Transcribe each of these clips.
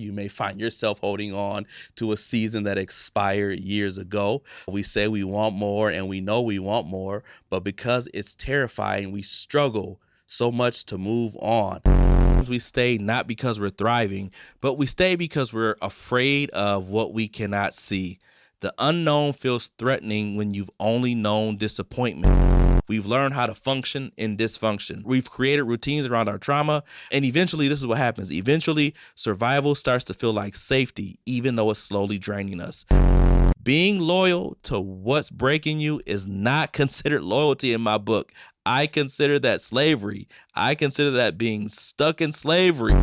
You may find yourself holding on to a season that expired years ago. We say we want more and we know we want more, but because it's terrifying, we struggle so much to move on. We stay not because we're thriving, but we stay because we're afraid of what we cannot see. The unknown feels threatening when you've only known disappointment. We've learned how to function in dysfunction. We've created routines around our trauma, and eventually, this is what happens. Eventually, survival starts to feel like safety, even though it's slowly draining us. Being loyal to what's breaking you is not considered loyalty in my book. I consider that slavery. I consider that being stuck in slavery.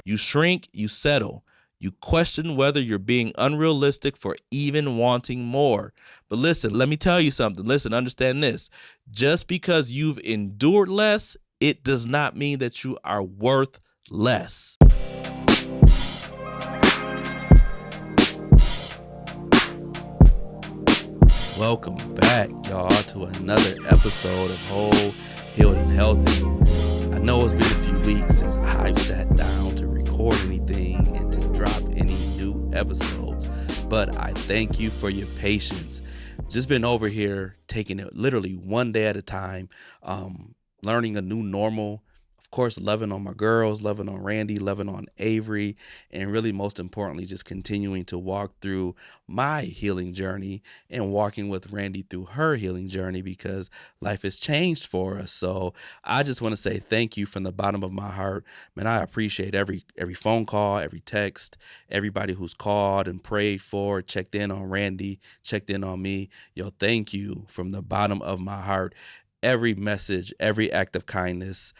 You shrink, you settle. You question whether you're being unrealistic for even wanting more. But listen, let me tell you something. Listen, understand this. Just because you've endured less, it does not mean that you are worth less. Welcome back, y'all, to another episode of Whole, Healed, and Healthy. I know it's been a few weeks since I've sat down to record anything and to drop any new episodes, but I thank you for your patience. Just been over here taking it literally one day at a time, learning a new normal. Of course, loving on my girls, loving on Randy, loving on Avery, and really most importantly, just continuing to walk through my healing journey and walking with Randy through her healing journey because life has changed for us. So I just want to say thank you from the bottom of my heart. Man, I appreciate every phone call, every text, everybody who's called and prayed for, checked in on Randy, checked in on me. Yo, thank you from the bottom of my heart. Every message, every act of kindness,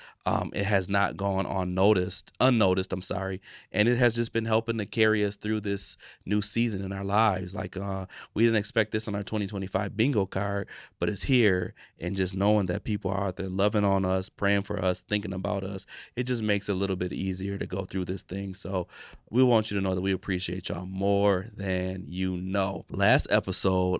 it has not gone unnoticed, and it has just been helping to carry us through this new season in our lives. Like we didn't expect this on our 2025 bingo card, but it's here, and just knowing that people are out there loving on us, praying for us, thinking about us, it just makes it a little bit easier to go through this thing. So we want you to know that we appreciate y'all more than you know. Last episode,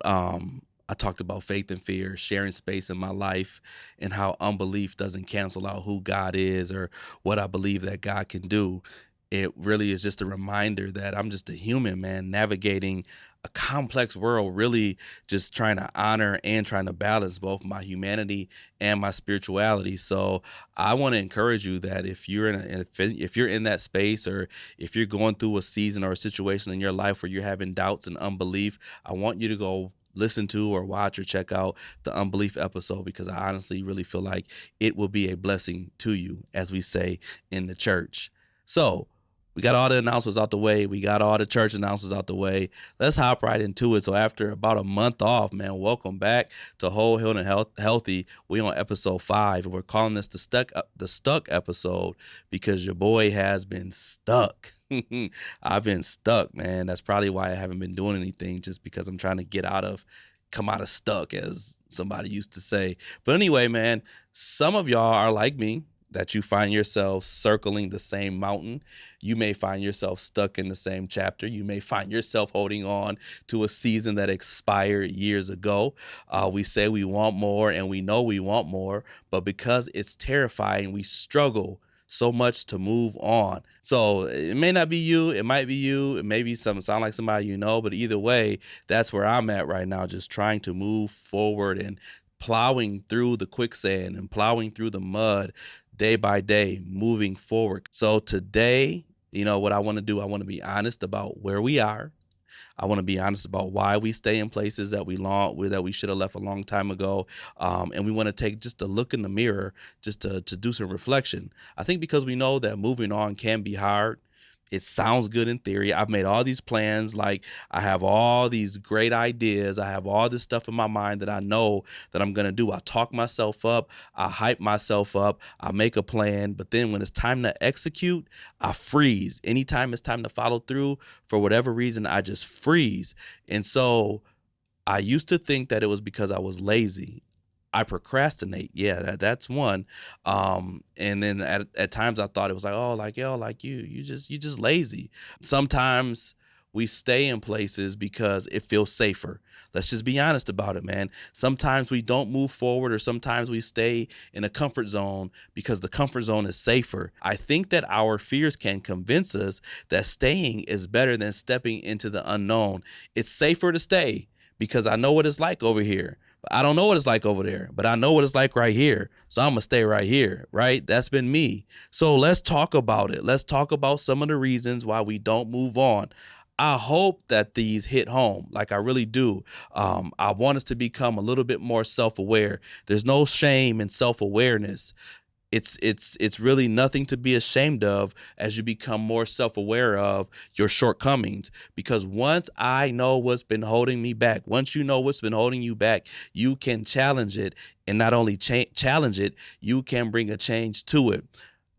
I talked about faith and fear, sharing space in my life, and how unbelief doesn't cancel out who God is or what I believe that God can do. It really is just a reminder that I'm just a human, man, navigating a complex world, really just trying to honor and trying to balance both my humanity and my spirituality. So I want to encourage you that if you're in that space, or if you're going through a season or a situation in your life where you're having doubts and unbelief, I want you to go listen to or watch or check out the unbelief episode, because I honestly really feel like it will be a blessing to you, as we say in the church. So we got all the announcements out the way. We got all the church announcements out the way. Let's hop right into it. So after about a month off, man, welcome back to Whole, Healed, and Healthy. We on episode 5, and we're calling this the stuck episode because your boy has been stuck. I've been stuck, man. That's probably why I haven't been doing anything, just because I'm trying to come out of stuck, as somebody used to say. But anyway, man, some of y'all are like me, that you find yourself circling the same mountain. You may find yourself stuck in the same chapter. You may find yourself holding on to a season that expired years ago. We say we want more and we know we want more, but because it's terrifying, we struggle so much to move on. So it may not be you, it might be you, it may be sound like somebody you know, but either way, that's where I'm at right now, just trying to move forward and plowing through the quicksand and plowing through the mud day by day, moving forward. So today, what I want to do, I want to be honest about where we are. I want to be honest about why we stay in places that we should have left a long time ago. And we want to take just a look in the mirror, just to do some reflection. I think because we know that moving on can be hard. It sounds good in theory. I've made all these plans. Like, I have all these great ideas. I have all this stuff in my mind that I know that I'm going to do. I talk myself up. I hype myself up. I make a plan. But then when it's time to execute, I freeze. Anytime it's time to follow through, for whatever reason, I just freeze. And so I used to think that it was because I was lazy. I procrastinate. Yeah, that's one. And then at times I thought it was like, oh, like, yo, like you just lazy. Sometimes We stay in places because it feels safer. Let's just be honest about it, man. Sometimes we don't move forward, or sometimes we stay in a comfort zone because the comfort zone is safer. I think that our fears can convince us that staying is better than stepping into the unknown. It's safer to stay because I know what it's like over here. I don't know what it's like over there, but I know what it's like right here. So I'm going to stay right here, right? That's been me. So let's talk about it. Let's talk about some of the reasons why we don't move on. I hope that these hit home, like I really do. I want us to become a little bit more self-aware. There's no shame in self-awareness. It's really nothing to be ashamed of as you become more self-aware of your shortcomings, because once I know what's been holding me back, once you know what's been holding you back, you can challenge it. And not only challenge it, you can bring a change to it.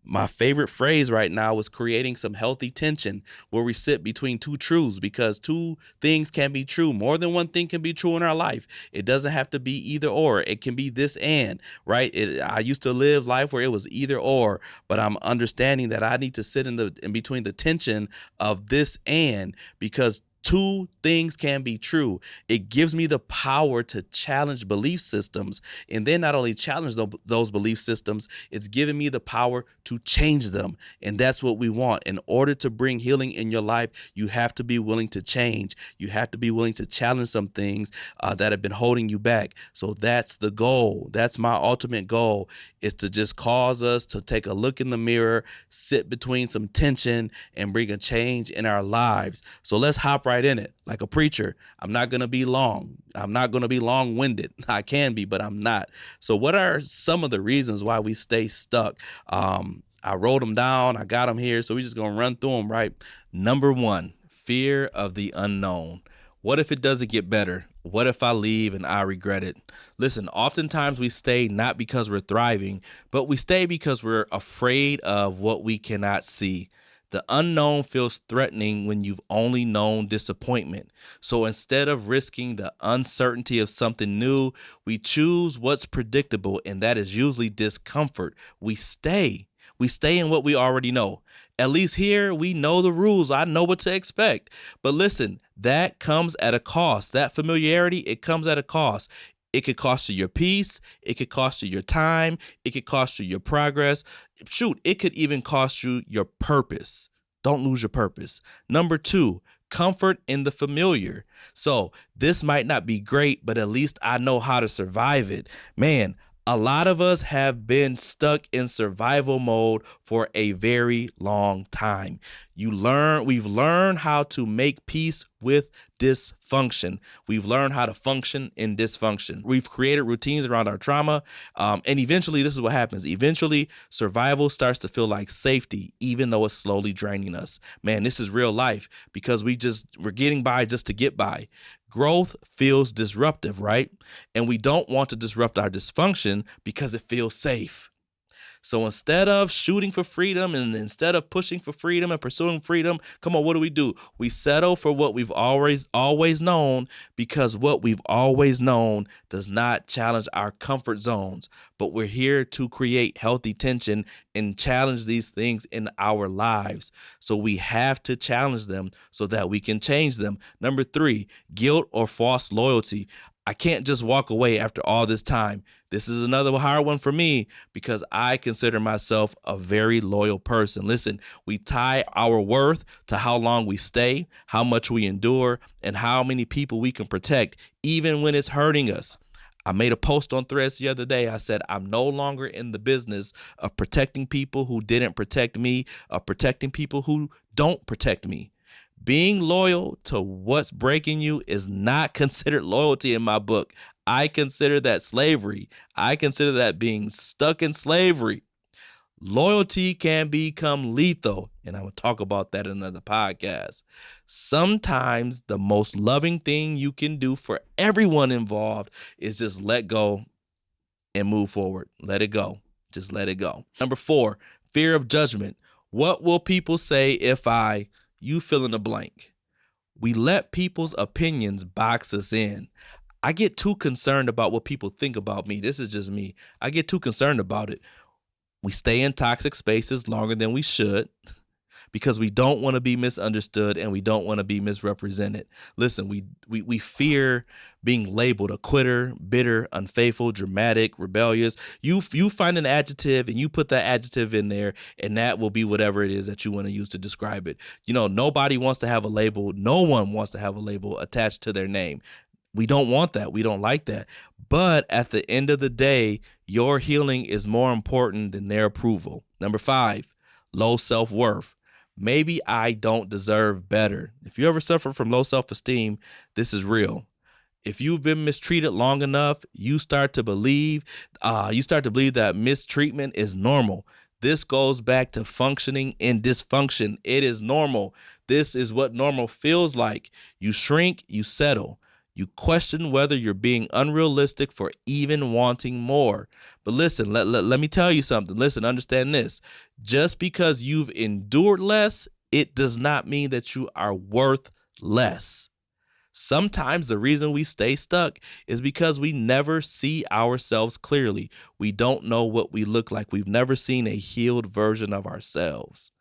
My favorite phrase right now is creating some healthy tension where we sit between two truths, because two things can be true. More than one thing can be true in our life. It doesn't have to be either or. It can be this and, right? I used to live life where it was either or, but I'm understanding that I need to sit in between the tension of this and, because two things can be true. It gives me the power to challenge belief systems, and then not only challenge those belief systems, it's giving me the power to change them. And that's what we want. In order to bring healing in your life, you have to be willing to change. You have to be willing to challenge some things that have been holding you back. So that's the goal. That's my ultimate goal, is to just cause us to take a look in the mirror, sit between some tension, and bring a change in our lives. So let's hop right in it. Like a preacher, I'm not going to be long. I'm not going to be long-winded. I can be, but I'm not. So what are some of the reasons why we stay stuck? I wrote them down. I got them here. So we're just going to run through them, right? Number one, fear of the unknown. What if it doesn't get better? What if I leave and I regret it? Listen, oftentimes we stay not because we're thriving, but we stay because we're afraid of what we cannot see. The unknown feels threatening when you've only known disappointment. So instead of risking the uncertainty of something new, we choose what's predictable, and that is usually discomfort. We stay. We stay in what we already know. At least here, we know the rules. I know what to expect. But listen, that comes at a cost. That familiarity, it comes at a cost. It could cost you your peace. It could cost you your time. It could cost you your progress. Shoot, it could even cost you your purpose. Don't lose your purpose. Number two, comfort in the familiar. So this might not be great, but at least I know how to survive it. Man, a lot of us have been stuck in survival mode for a very long time. We've learned how to make peace with dysfunction. We've learned how to function in dysfunction. We've created routines around our trauma. And eventually, this is what happens. Eventually, survival starts to feel like safety, even though it's slowly draining us. Man, this is real life, because we're getting by just to get by. Growth feels disruptive, right? And we don't want to disrupt our dysfunction because it feels safe. So instead of shooting for freedom, and instead of pushing for freedom and pursuing freedom, come on, what do? We settle for what we've always known, because what we've always known does not challenge our comfort zones. But we're here to create healthy tension and challenge these things in our lives. So we have to challenge them so that we can change them. Number three, guilt or false loyalty. I can't just walk away after all this time. This is another hard one for me, because I consider myself a very loyal person. Listen, we tie our worth to how long we stay, how much we endure, and how many people we can protect, even when it's hurting us. I made a post on Threads the other day. I said, I'm no longer in the business of protecting people who didn't protect me, of protecting people who don't protect me. Being loyal to what's breaking you is not considered loyalty in my book. I consider that slavery. I consider that being stuck in slavery. Loyalty can become lethal, and I'm going to talk about that in another podcast. Sometimes the most loving thing you can do for everyone involved is just let go and move forward. Let it go. Just let it go. Number four, fear of judgment. What will people say if you fill in the blank? We let people's opinions box us in. I get too concerned about what people think about me. This is just me. I get too concerned about it. We stay in toxic spaces longer than we should because we don't want to be misunderstood and we don't want to be misrepresented. Listen, we fear being labeled a quitter, bitter, unfaithful, dramatic, rebellious. You find an adjective and you put that adjective in there, and that will be whatever it is that you want to use to describe it. Nobody wants to have a label. No one wants to have a label attached to their name. We don't want that. We don't like that. But at the end of the day, your healing is more important than their approval. Number 5, low self-worth. Maybe I don't deserve better. If you ever suffer from low self-esteem, this is real. If you've been mistreated long enough, you start to believe that mistreatment is normal. This goes back to functioning in dysfunction. It is normal. This is what normal feels like. You shrink, you settle. You question whether you're being unrealistic for even wanting more. But listen, let me tell you something. Listen, understand this. Just because you've endured less, it does not mean that you are worth less. Sometimes the reason we stay stuck is because we never see ourselves clearly. We don't know what we look like. We've never seen a healed version of ourselves.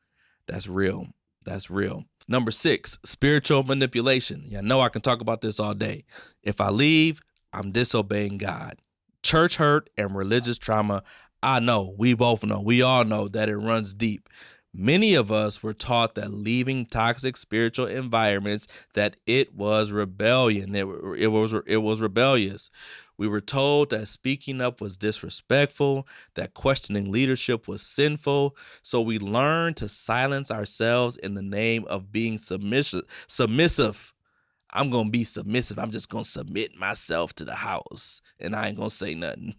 That's real. That's real. Number 6, spiritual manipulation. Yeah, I know I can talk about this all day. If I leave, I'm disobeying God. Church hurt and religious trauma, I know, we both know, we all know that it runs deep. Many of us were taught that leaving toxic spiritual environments, that it was rebellion. It was rebellious. We were told that speaking up was disrespectful, that questioning leadership was sinful. So we learned to silence ourselves in the name of being submissive. I'm going to be submissive. I'm just going to submit myself to the house and I ain't going to say nothing.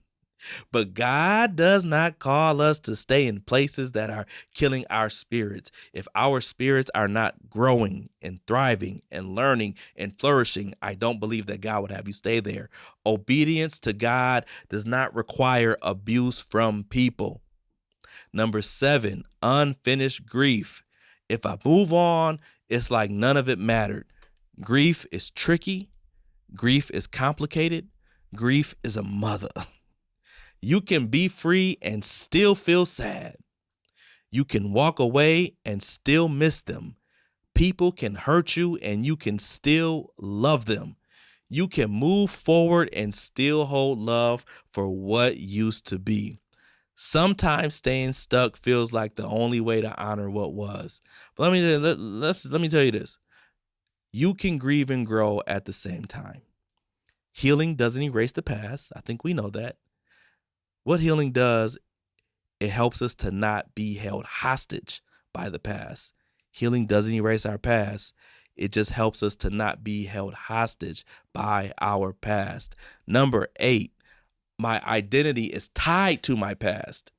But God does not call us to stay in places that are killing our spirits. If our spirits are not growing and thriving and learning and flourishing, I don't believe that God would have you stay there. Obedience to God does not require abuse from people. Number 7, unfinished grief. If I move on, it's like none of it mattered. Grief is tricky. Grief is complicated. Grief is a mother. You can be free and still feel sad. You can walk away and still miss them. People can hurt you and you can still love them. You can move forward and still hold love for what used to be. Sometimes staying stuck feels like the only way to honor what was. But let me tell you this. You can grieve and grow at the same time. Healing doesn't erase the past. I think we know that. What healing does, it helps us to not be held hostage by the past. Healing doesn't erase our past. It just helps us to not be held hostage by our past. Number 8, my identity is tied to my past.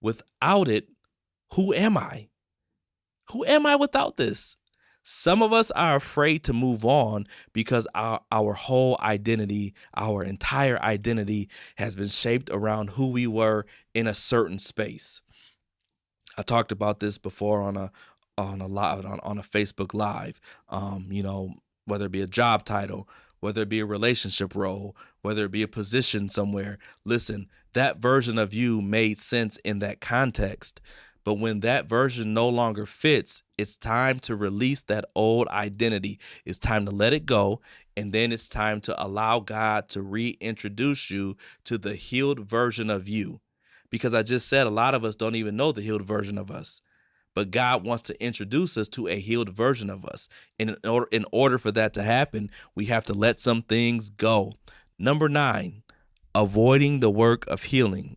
Without it, who am I? Who am I without this? Some of us are afraid to move on because our whole identity, our entire identity has been shaped around who we were in a certain space. I talked about this before on a Facebook Live. Whether it be a job title, whether it be a relationship role, whether it be a position somewhere. Listen, that version of you made sense in that context. But when that version no longer fits, it's time to release that old identity. It's time to let it go. And then it's time to allow God to reintroduce you to the healed version of you. Because I just said a lot of us don't even know the healed version of us. But God wants to introduce us to a healed version of us. And in order for that to happen, we have to let some things go. Number 9, avoiding the work of healing.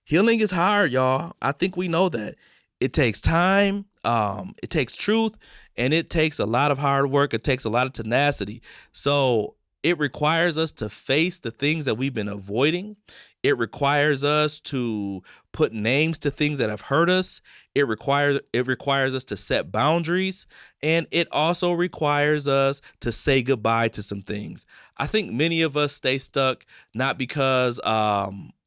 Healing is hard, y'all. I think we know that. It takes time, it takes truth, and it takes a lot of hard work. It takes a lot of tenacity. So it requires us to face the things that we've been avoiding. It requires us to put names to things that have hurt us. It requires us to set boundaries, and it also requires us to say goodbye to some things. I think many of us stay stuck not because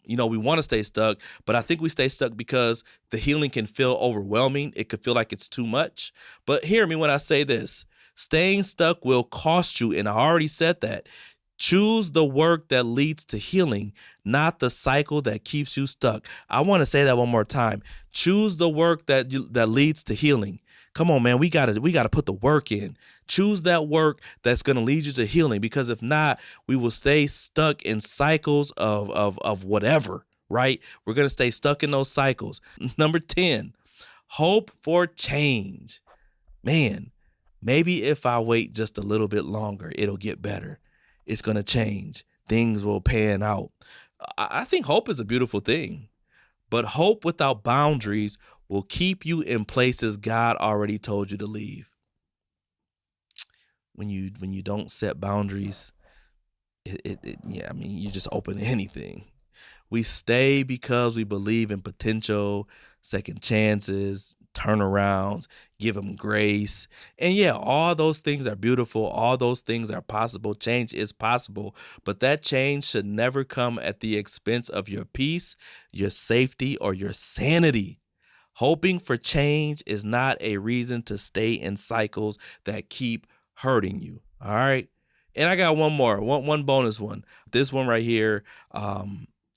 we want to stay stuck, but I think we stay stuck because the healing can feel overwhelming. It could feel like it's too much. But hear me when I say this. Staying stuck will cost you, and I already said that. Choose the work that leads to healing, not the cycle that keeps you stuck. I want to say that one more time. Choose the work that leads to healing. Come on, man. We gotta put the work in. Choose that work that's gonna lead you to healing. Because if not, we will stay stuck in cycles of whatever. Right? We're gonna stay stuck in those cycles. Number 10, hope for change. Man, maybe if I wait just a little bit longer, it'll get better. It's going to change. Things will pan out. I think hope is a beautiful thing, but hope without boundaries will keep you in places God already told you to leave. When you don't set boundaries, yeah, I mean, you just open to anything. We stay because we believe in potential, second chances, turnarounds, give them grace. And yeah, all those things are beautiful. All those things are possible. Change is possible, but that change should never come at the expense of your peace, your safety, or your sanity. Hoping for change is not a reason to stay in cycles that keep hurting you. All right. And I got one more, one bonus one. This one right here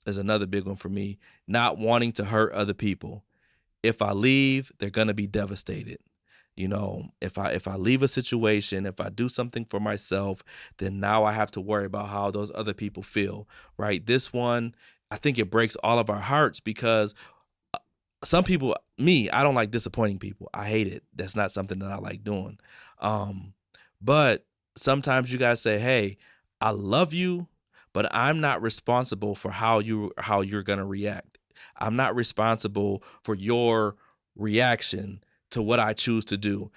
is another big one for me. Not wanting to hurt other people. If I leave, they're gonna be devastated. If I leave a situation, if I do something for myself, then now I have to worry about how those other people feel. Right. This one, I think it breaks all of our hearts because some people, I don't like disappointing people. I hate it. That's not something that I like doing. But sometimes you gotta say, hey, I love you, but I'm not responsible for how you're gonna react. I'm not responsible for your reaction to what I choose to do.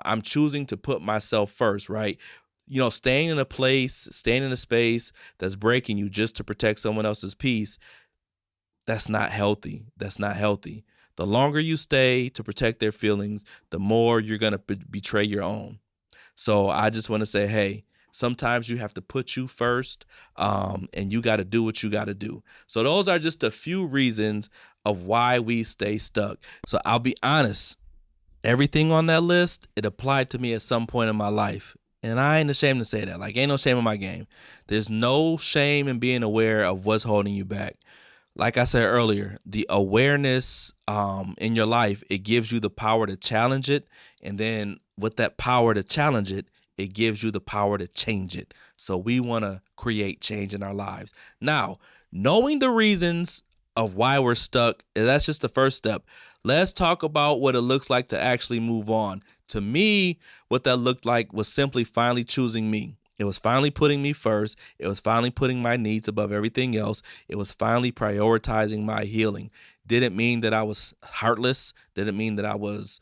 I'm choosing to put myself first, right? Staying in a place, staying in a space that's breaking you just to protect someone else's peace, that's not healthy. That's not healthy. The longer you stay to protect their feelings, the more you're going to betray your own. So I just want to say, hey, sometimes you have to put you first, and you got to do what you got to do. So those are just a few reasons of why we stay stuck. So I'll be honest, everything on that list, it applied to me at some point in my life. And I ain't ashamed to say that. Like, ain't no shame in my game. There's no shame in being aware of what's holding you back. Like I said earlier, the awareness in your life, it gives you the power to challenge it. And then with that power to challenge it, it gives you the power to change it. So we want to create change in our lives. Now, knowing the reasons of why we're stuck, that's just the first step. Let's talk about what it looks like to actually move on. To me, what that looked like was simply finally choosing me. It was finally putting me first. It was finally putting my needs above everything else. It was finally prioritizing my healing. Didn't mean that I was heartless. Didn't mean that I was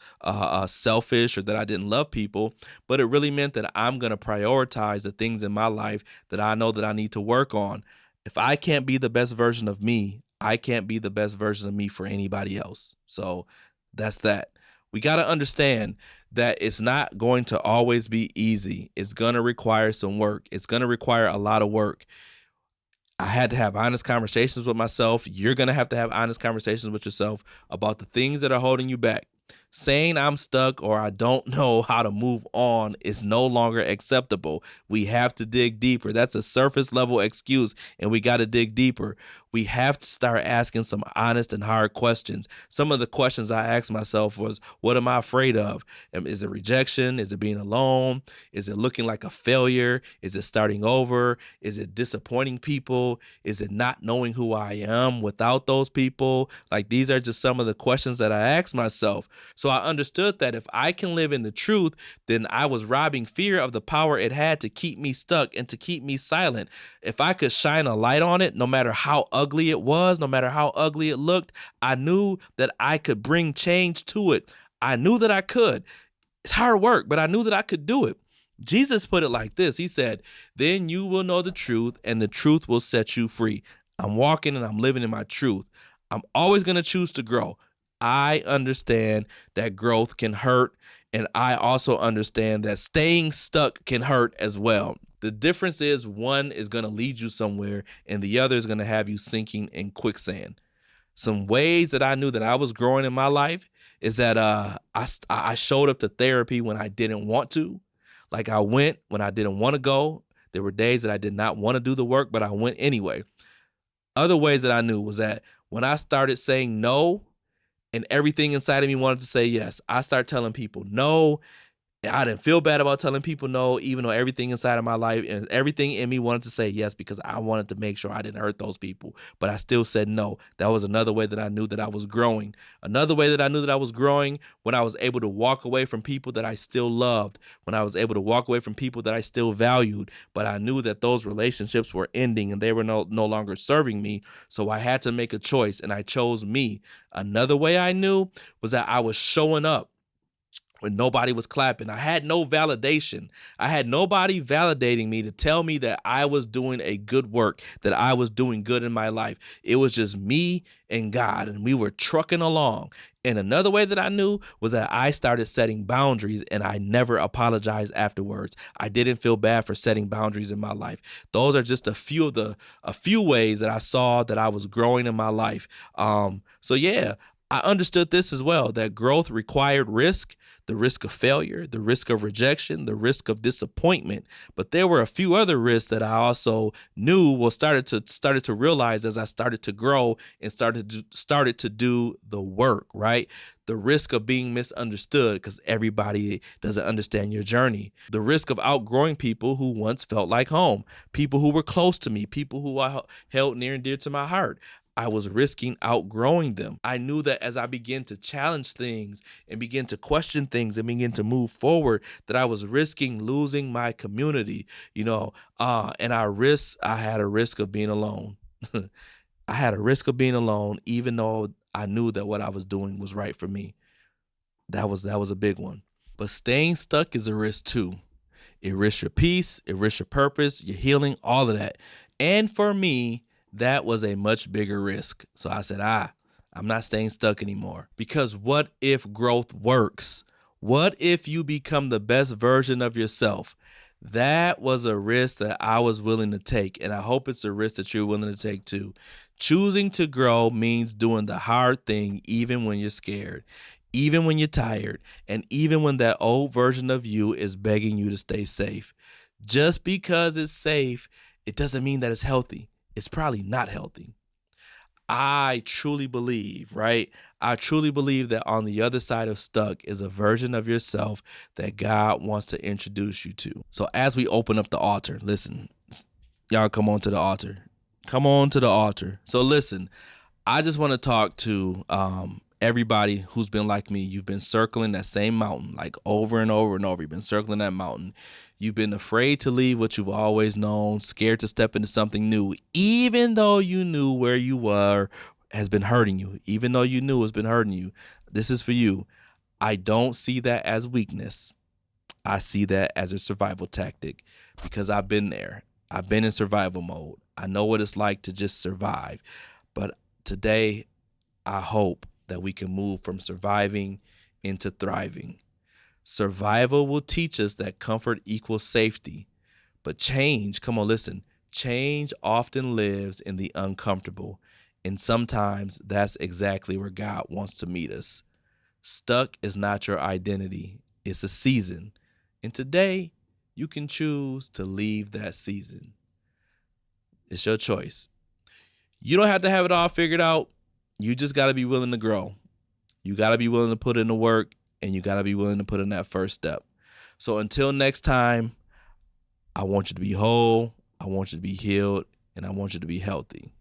selfish or that I didn't love people. But it really meant that I'm going to prioritize the things in my life that I know that I need to work on. If I can't be the best version of me, I can't be the best version of me for anybody else. So that's that. We got to understand that it's not going to always be easy. It's going to require some work. It's going to require a lot of work. I had to have honest conversations with myself. You're going to have honest conversations with yourself about the things that are holding you back. Saying I'm stuck or I don't know how to move on is no longer acceptable. We have to dig deeper. That's a surface level excuse, and we got to dig deeper. We have to start asking some honest and hard questions. Some of the questions I asked myself was, what am I afraid of? Is it rejection? Is it being alone? Is it looking like a failure? Is it starting over? Is it disappointing people? Is it not knowing who I am without those people? Like, these are just some of the questions that I asked myself. So I understood that if I can live in the truth, then I was robbing fear of the power it had to keep me stuck and to keep me silent. If I could shine a light on it, no matter how ugly it was, no matter how ugly it looked, I knew that I could bring change to it. I knew that I could. It's hard work, but I knew that I could do it. Jesus put it like this. He said, then you will know the truth and the truth will set you free. I'm walking and I'm living in my truth. I'm always going to choose to grow. I understand that growth can hurt, and I also understand that staying stuck can hurt as well. The difference is one is going to lead you somewhere, and the other is going to have you sinking in quicksand. Some ways that I knew that I was growing in my life is that I showed up to therapy when I didn't want to. Like, I went when I didn't want to go. There were days that I did not want to do the work, but I went anyway. Other ways that I knew was that when I started saying no and everything inside of me wanted to say yes, I started telling people no. I didn't feel bad about telling people no, even though everything inside of my life and everything in me wanted to say yes, because I wanted to make sure I didn't hurt those people. But I still said no. That was another way that I knew that I was growing. Another way that I knew that I was growing, when I was able to walk away from people that I still loved, when I was able to walk away from people that I still valued, but I knew that those relationships were ending and they were no longer serving me. So I had to make a choice, and I chose me. Another way I knew was that I was showing up when nobody was clapping. I had no validation. I had nobody validating me to tell me that I was doing a good work, that I was doing good in my life. It was just me and God, and we were trucking along. And another way that I knew was that I started setting boundaries, and I never apologized afterwards. I didn't feel bad for setting boundaries in my life. Those are just a few ways that I saw that I was growing in my life. So yeah, I understood this as well, that growth required risk, the risk of failure, the risk of rejection, the risk of disappointment. But there were a few other risks that I also knew started to realize as I started to grow and started to do the work, right? The risk of being misunderstood because everybody doesn't understand your journey. The risk of outgrowing people who once felt like home, people who were close to me, people who I held near and dear to my heart. I was risking outgrowing them. I knew that as I began to challenge things and begin to question things and begin to move forward, that I was risking losing my community, and I had a risk of being alone. I had a risk of being alone, even though I knew that what I was doing was right for me. That was a big one. But staying stuck is a risk too. It risks your peace, it risks your purpose, your healing, all of that. And for me, that was a much bigger risk. So I said, I'm not staying stuck anymore. Because what if growth works? What if you become the best version of yourself? That was a risk that I was willing to take, and I hope it's a risk that you're willing to take too. Choosing to grow means doing the hard thing even when you're scared, even when you're tired, and even when that old version of you is begging you to stay safe. Just because it's safe, it doesn't mean that it's healthy. It's probably not healthy. I truly believe, right? I truly believe that on the other side of stuck is a version of yourself that God wants to introduce you to. So as we open up the altar, listen, y'all come on to the altar. Come on to the altar. So listen, I just want to talk to everybody who's been like me. You've been circling that same mountain like over and over and over. You've been circling that mountain. You've been afraid to leave what you've always known, scared to step into something new, even though you knew where you were has been hurting you, even though you knew it's been hurting you. This is for you. I don't see that as weakness. I see that as a survival tactic because I've been there. I've been in survival mode. I know what it's like to just survive. But today, I hope that we can move from surviving into thriving. Survival will teach us that comfort equals safety, but change, come on, listen, change often lives in the uncomfortable, and sometimes that's exactly where God wants to meet us. Stuck is not your identity, it's a season, and today you can choose to leave that season. It's your choice. You don't have to have it all figured out. You just got to be willing to grow. You got to be willing to put in the work, and you got to be willing to put in that first step. So until next time, I want you to be whole, I want you to be healed, and I want you to be healthy.